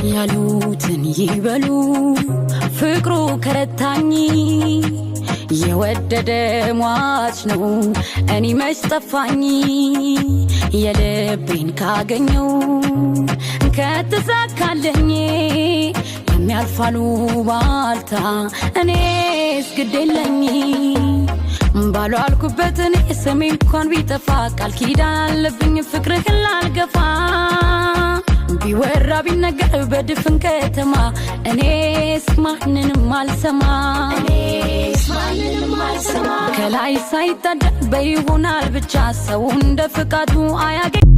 ያሉትን ይበሉ ፍቅሩ ከረታኝ የወደደ ሟች ነው እኔ መች ጠፋኝ የልቤን ካገኘው ከተሳካለኝ የሚያልፋሉ ባልታ እኔስ ግዴለኝ ባሉ አልኩበትን ስሜ እንኳን ቢጠፋ ቃል ኪዳን አለብኝ ፍቅርህን ላልገፋ ቢወራ ቢነገር በድፍን ከተማ እኔስ ማንንም አልሰማ ከላይ ሳይታደር በይሆናል ብቻ ሰው እንደ ፍቃዱ አያገኝ